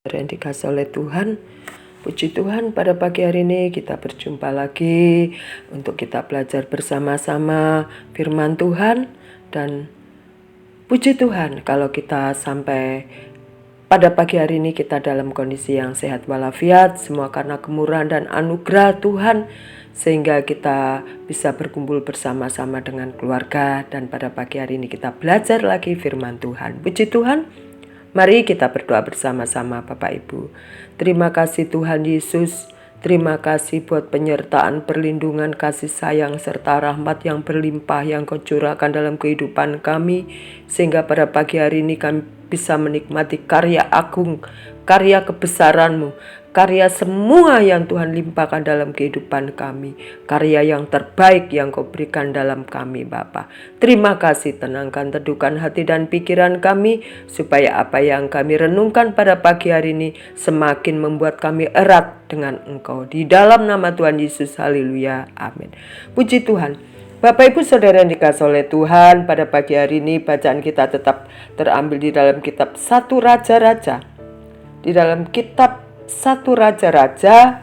Yang dikasih oleh Tuhan, puji Tuhan, pada pagi hari ini kita berjumpa lagi untuk kita belajar bersama-sama firman Tuhan. Dan puji Tuhan kalau kita sampai pada pagi hari ini kita dalam kondisi yang sehat walafiat, semua karena kemurahan dan anugerah Tuhan, sehingga kita bisa berkumpul bersama-sama dengan keluarga. Dan pada pagi hari ini kita belajar lagi firman Tuhan. Puji Tuhan. Mari kita berdoa bersama-sama Bapak Ibu. Terima kasih Tuhan Yesus. Terima kasih buat penyertaan, perlindungan, kasih sayang, serta rahmat yang berlimpah yang Kau curahkan dalam kehidupan kami. Sehingga pada pagi hari ini kami bisa menikmati karya agung, karya kebesaran-Mu, karya semua yang Tuhan limpahkan dalam kehidupan kami. Karya yang terbaik yang Kau berikan dalam kami Bapa. Terima kasih, tenangkan, teduhkan hati dan pikiran kami, supaya apa yang kami renungkan pada pagi hari ini semakin membuat kami erat dengan Engkau. Di dalam nama Tuhan Yesus, haleluya, amin. Puji Tuhan. Bapak Ibu Saudara yang dikasihi oleh Tuhan, pada pagi hari ini bacaan kita tetap terambil di dalam kitab 1 Raja-Raja. Di dalam kitab 1 Raja-Raja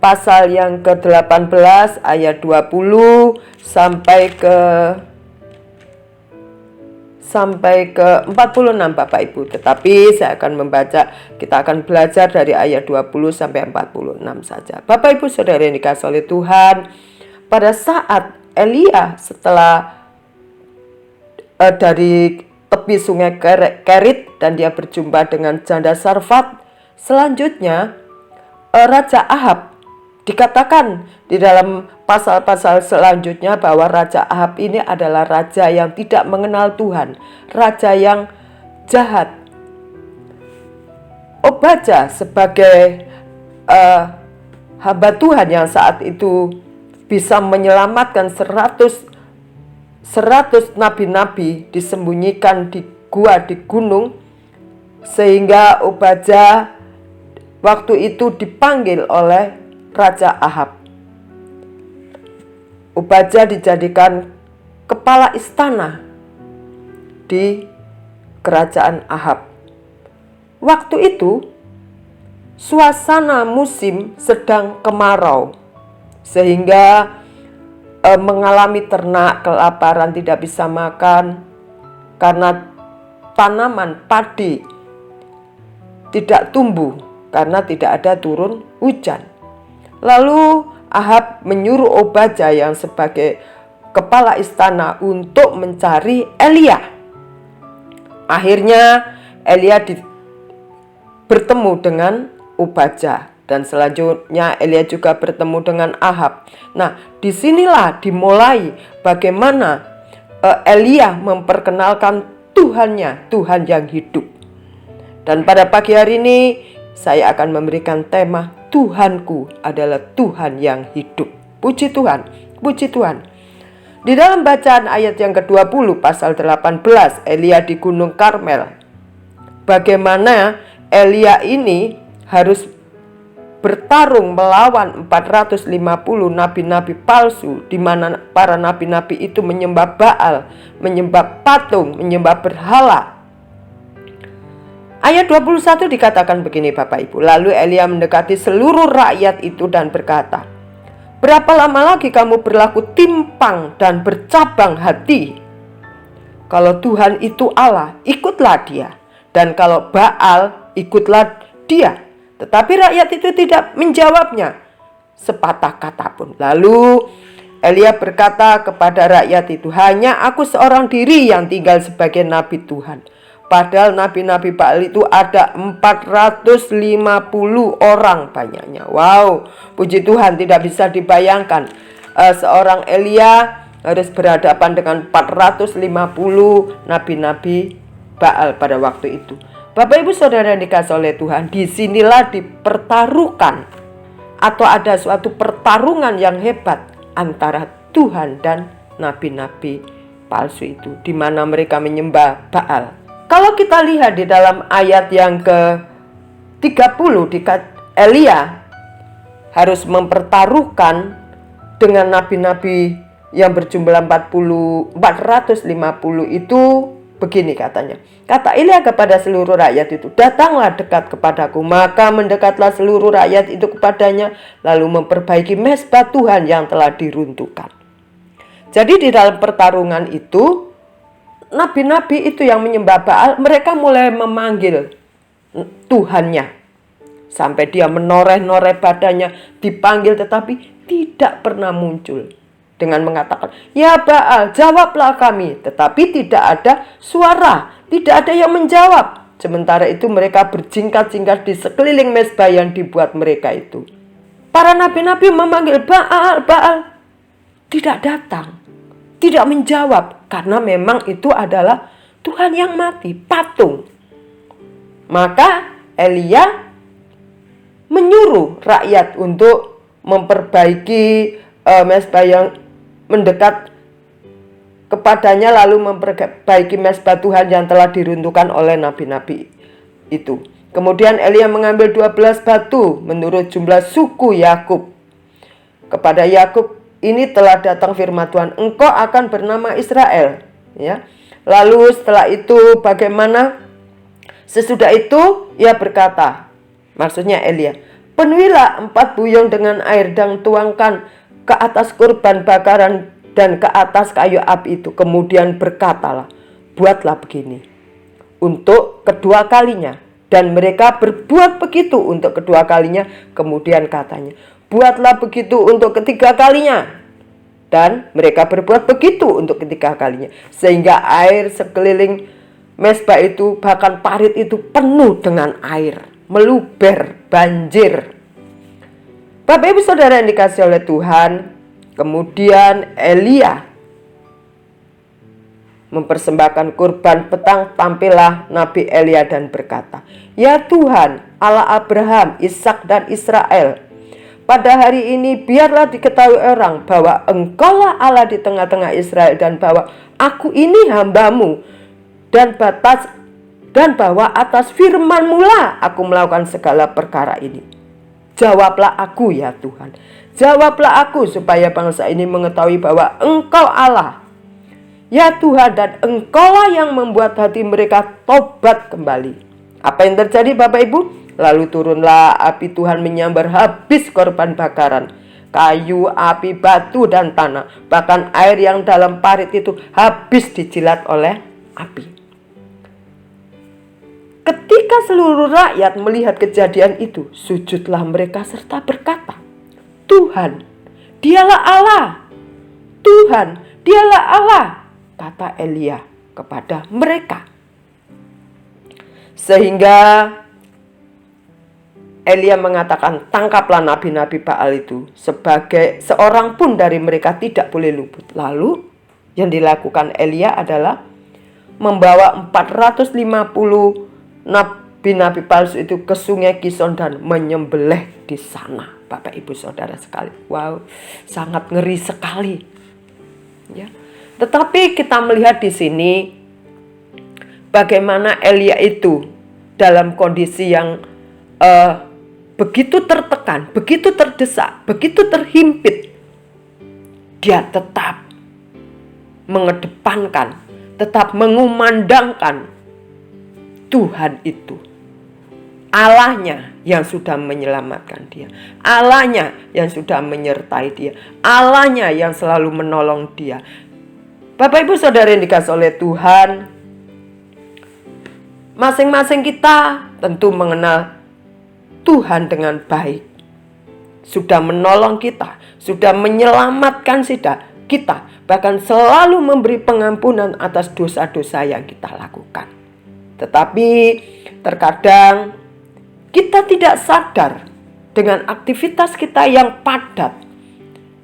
pasal yang ke-18 ayat 20 sampai ke 46 Bapak Ibu. Tetapi saya akan membaca, kita akan belajar dari ayat 20 sampai 46 saja. Bapak Ibu Saudara yang dikasihi oleh Tuhan, pada saat Elia setelah dari tepi sungai Kerit dan dia berjumpa dengan janda Sarfat, selanjutnya Raja Ahab, dikatakan di dalam pasal-pasal selanjutnya bahwa Raja Ahab ini adalah raja yang tidak mengenal Tuhan, raja yang jahat. Obadja sebagai hamba Tuhan yang saat itu bisa menyelamatkan 100 nabi-nabi disembunyikan di gua di gunung, sehingga Obadja waktu itu dipanggil oleh Raja Ahab. Obadja dijadikan kepala istana di kerajaan Ahab. Waktu itu suasana musim sedang kemarau, sehingga mengalami ternak kelaparan, tidak bisa makan karena tanaman padi tidak tumbuh karena tidak ada turun hujan. Lalu Ahab menyuruh Obadja yang sebagai kepala istana untuk mencari Elia. Akhirnya Elia bertemu dengan Obadja. Dan selanjutnya Elia juga bertemu dengan Ahab. Nah, disinilah dimulai bagaimana Elia memperkenalkan Tuhannya, Tuhan yang hidup. Dan pada pagi hari ini saya akan memberikan tema Tuhanku adalah Tuhan yang hidup. Puji Tuhan, puji Tuhan. Di dalam bacaan ayat yang ke-20 pasal 18 Elia di Gunung Karmel, bagaimana Elia ini harus bertarung melawan 450 nabi-nabi palsu, di mana para nabi-nabi itu menyembah Baal, menyembah patung, menyembah berhala. Ayat 21 dikatakan begini Bapak Ibu. Lalu Elia mendekati seluruh rakyat itu dan berkata, "Berapa lama lagi kamu berlaku timpang dan bercabang hati? Kalau Tuhan itu Allah, ikutlah dia. Dan kalau Baal, ikutlah dia." Tetapi rakyat itu tidak menjawabnya sepatah kata pun. Lalu Elia berkata kepada rakyat itu, "Hanya aku seorang diri yang tinggal sebagai nabi Tuhan. Padahal nabi-nabi Baal itu ada 450 orang banyaknya." Wow, puji Tuhan, tidak bisa dibayangkan seorang Elia harus berhadapan dengan 450 nabi-nabi Baal pada waktu itu. Bapak Ibu Saudara yang dikasihi oleh Tuhan, disinilah dipertaruhkan atau ada suatu pertarungan yang hebat antara Tuhan dan nabi-nabi palsu itu, di mana mereka menyembah Baal. Kalau kita lihat di dalam ayat yang ke-30, Elia harus mempertaruhkan dengan nabi-nabi yang berjumlah 450 itu begini katanya. Kata Elia kepada seluruh rakyat itu, datanglah dekat kepadaku. Maka mendekatlah seluruh rakyat itu kepadanya, lalu memperbaiki mezbah Tuhan yang telah diruntuhkan. Jadi di dalam pertarungan itu, nabi-nabi itu yang menyembah Baal, mereka mulai memanggil Tuhannya. Sampai dia menoreh-noreh badannya, dipanggil tetapi tidak pernah muncul. Dengan mengatakan, ya Baal, jawablah kami. Tetapi tidak ada suara, tidak ada yang menjawab. Sementara itu mereka berjingkat-jingkat di sekeliling mezbah yang dibuat mereka itu. Para nabi-nabi memanggil Baal, Baal. Tidak datang, tidak menjawab. Karena memang itu adalah Tuhan yang mati, patung. Maka Elia menyuruh rakyat untuk memperbaiki mezbah yang mendekat kepadanya, lalu memperbaiki mezbah Tuhan yang telah diruntuhkan oleh nabi-nabi itu. Kemudian Elia mengambil 12 batu menurut jumlah suku Yakub. Kepada Yakub ini telah datang firman Tuhan, engkau akan bernama Israel. Ya. Lalu setelah itu bagaimana? Sesudah itu ia berkata, maksudnya Elia, penuhilah 4 buyung dengan air dan tuangkan ke atas kurban bakaran dan ke atas kayu api itu. Kemudian berkatalah, buatlah begini untuk kedua kalinya. Dan mereka berbuat begitu untuk kedua kalinya. Kemudian katanya, buatlah begitu untuk ketiga kalinya. Dan mereka berbuat begitu untuk ketiga kalinya. Sehingga air sekeliling mezbah itu, bahkan parit itu penuh dengan air, meluber, banjir. Bapak Ibu Saudara yang dikasihi oleh Tuhan, kemudian Elia mempersembahkan kurban petang. Tampillah Nabi Elia dan berkata, ya Tuhan, Allah Abraham, Ishak dan Israel, pada hari ini biarlah diketahui orang bahwa Engkaulah Allah di tengah-tengah Israel, dan bahwa aku ini hambamu, dan bahwa atas firman-Mu lah aku melakukan segala perkara ini. Jawablah aku ya Tuhan, jawablah aku supaya bangsa ini mengetahui bahwa Engkau Allah ya Tuhan, dan Engkaulah yang membuat hati mereka tobat kembali. Apa yang terjadi Bapak Ibu? Lalu turunlah api Tuhan menyambar habis korban bakaran, kayu, api, batu, dan tanah. Bahkan air yang dalam parit itu habis dijilat oleh api. Ketika seluruh rakyat melihat kejadian itu, sujudlah mereka serta berkata, Tuhan, dialah Allah. Tuhan, dialah Allah, kata Elia kepada mereka. Sehingga Elia mengatakan, tangkaplah nabi-nabi Baal itu, sebagai seorang pun dari mereka tidak boleh luput. Lalu yang dilakukan Elia adalah membawa 450 nabi-nabi palsu itu ke sungai Kison dan menyembelih di sana. Bapak Ibu Saudara sekali, wow, sangat ngeri sekali. Ya. Tetapi kita melihat di sini bagaimana Elia itu dalam kondisi yang begitu tertekan, begitu terdesak, begitu terhimpit, dia tetap mengedepankan, tetap mengumandangkan Tuhan itu, Allahnya yang sudah menyelamatkan dia, Allahnya yang sudah menyertai dia, Allahnya yang selalu menolong dia. Bapak Ibu Saudara yang dikasihi oleh Tuhan, masing-masing kita tentu mengenal Tuhan dengan baik. Sudah menolong kita, sudah menyelamatkan kita, bahkan selalu memberi pengampunan atas dosa-dosa yang kita lakukan. Tetapi terkadang kita tidak sadar dengan aktivitas kita yang padat,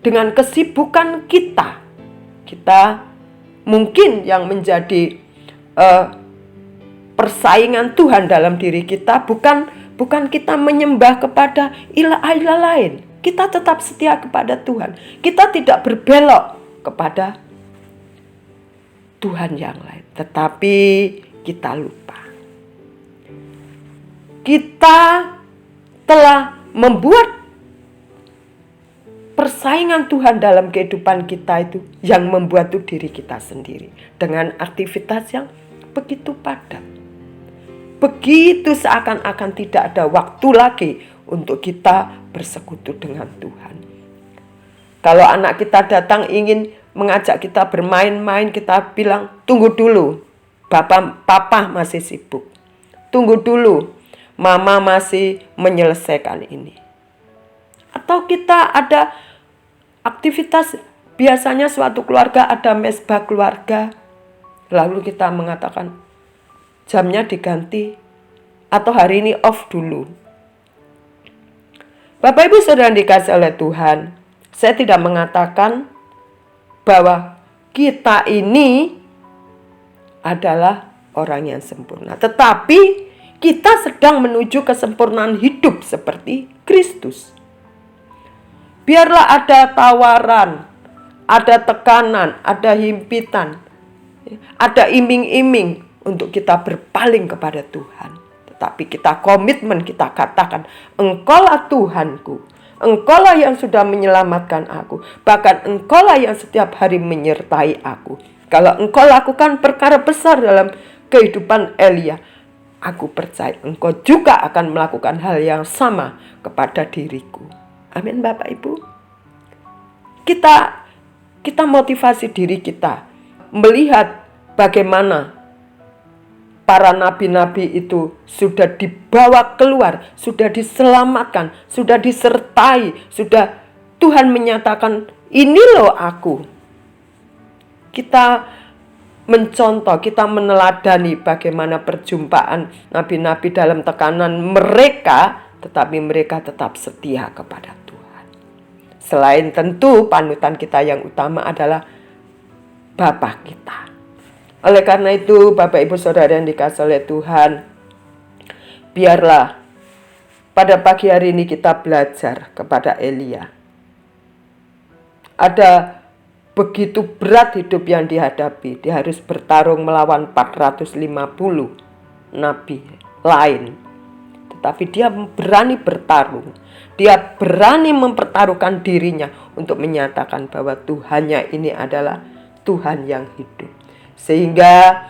dengan kesibukan kita mungkin yang menjadi persaingan Tuhan dalam diri kita bukan kita menyembah kepada ilah-ilah lain. Kita tetap setia kepada Tuhan. Kita tidak berbelok kepada Tuhan yang lain. Tetapi kita lupa. Kita telah membuat persaingan Tuhan dalam kehidupan kita itu yang membuat itu diri kita sendiri dengan aktivitas yang begitu padat. Begitu seakan-akan tidak ada waktu lagi untuk kita bersekutu dengan Tuhan. Kalau anak kita datang ingin mengajak kita bermain-main, kita bilang, tunggu dulu, papa masih sibuk. Tunggu dulu, mama masih menyelesaikan ini. Atau kita ada aktivitas, biasanya suatu keluarga ada mesbah keluarga, lalu kita mengatakan jamnya diganti atau hari ini off dulu. Bapak Ibu Saudara dikasih oleh Tuhan, saya tidak mengatakan bahwa kita ini adalah orang yang sempurna, tetapi kita sedang menuju kesempurnaan hidup seperti Kristus. Biarlah ada tawaran, ada tekanan, ada himpitan, ada iming-iming untuk kita berpaling kepada Tuhan. Tetapi kita komitmen, kita katakan, Engkaulah Tuhanku, Engkaulah yang sudah menyelamatkan aku, bahkan Engkaulah yang setiap hari menyertai aku. Kalau Engkau lakukan perkara besar dalam kehidupan Elia, aku percaya Engkau juga akan melakukan hal yang sama kepada diriku. Amin Bapak Ibu. Kita motivasi diri kita melihat bagaimana para nabi-nabi itu sudah dibawa keluar, sudah diselamatkan, sudah disertai, sudah Tuhan menyatakan, ini loh aku. Kita mencontoh, kita meneladani bagaimana perjumpaan nabi-nabi dalam tekanan mereka, tetapi mereka tetap setia kepada Tuhan. Selain tentu panutan kita yang utama adalah Bapa kita. Oleh karena itu, Bapak Ibu Saudara yang dikasihi oleh Tuhan, biarlah pada pagi hari ini kita belajar kepada Elia. Ada begitu berat hidup yang dihadapi. Dia harus bertarung melawan 450 nabi lain. Tetapi dia berani bertarung. Dia berani mempertaruhkan dirinya untuk menyatakan bahwa Tuhannya ini adalah Tuhan yang hidup. Sehingga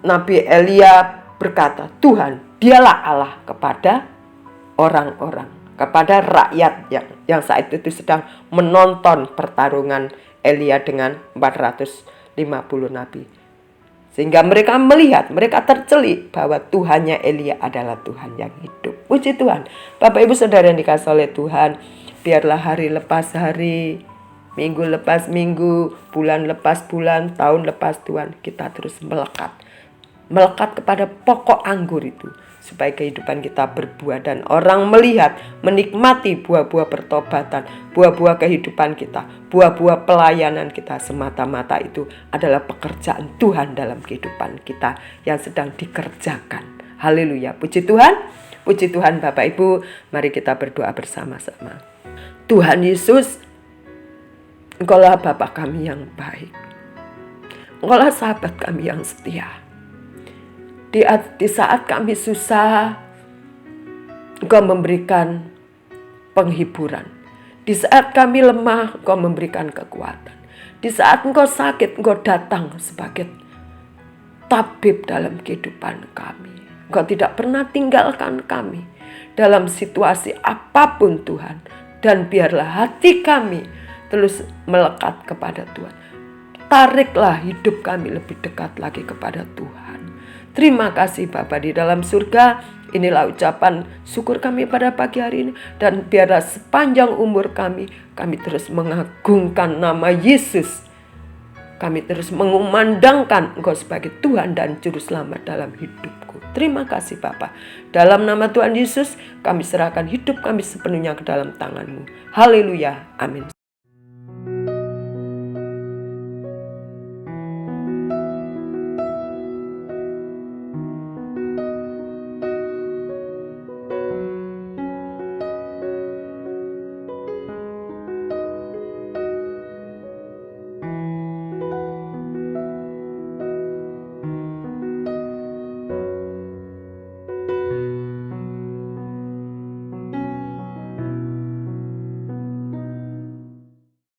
Nabi Elia berkata, Tuhan, dialah Allah kepada orang-orang, kepada rakyat yang saat itu sedang menonton pertarungan Elia dengan 450 nabi. Sehingga mereka melihat, mereka tercelik bahwa Tuhannya Elia adalah Tuhan yang hidup. Puji Tuhan. Bapak Ibu Saudara yang dikasihi oleh Tuhan, biarlah hari lepas hari, minggu lepas minggu, bulan lepas bulan, tahun lepas tahun, kita terus melekat kepada pokok anggur itu, supaya kehidupan kita berbuah dan orang melihat, menikmati buah-buah pertobatan, buah-buah kehidupan kita, buah-buah pelayanan kita. Semata-mata itu adalah pekerjaan Tuhan dalam kehidupan kita yang sedang dikerjakan. Haleluya, puji Tuhan. Puji Tuhan Bapak Ibu, mari kita berdoa bersama-sama. Tuhan Yesus, Engkaulah Bapa kami yang baik. Engkaulah sahabat kami yang setia. Di saat kami susah, Engkau memberikan penghiburan. Di saat kami lemah, Engkau memberikan kekuatan. Di saat Engkau sakit, Engkau datang sebagai tabib dalam kehidupan kami. Engkau tidak pernah tinggalkan kami dalam situasi apapun Tuhan. Dan biarlah hati kami terus melekat kepada Tuhan. Tariklah hidup kami lebih dekat lagi kepada Tuhan. Terima kasih Bapa di dalam surga. Inilah ucapan syukur kami pada pagi hari ini. Dan biarlah sepanjang umur kami terus mengagungkan nama Yesus. Kami terus mengumandangkan Engkau sebagai Tuhan dan Juru Selamat dalam hidupku. Terima kasih Bapa. Dalam nama Tuhan Yesus, kami serahkan hidup kami sepenuhnya ke dalam tangan-Mu. Haleluya. Amin.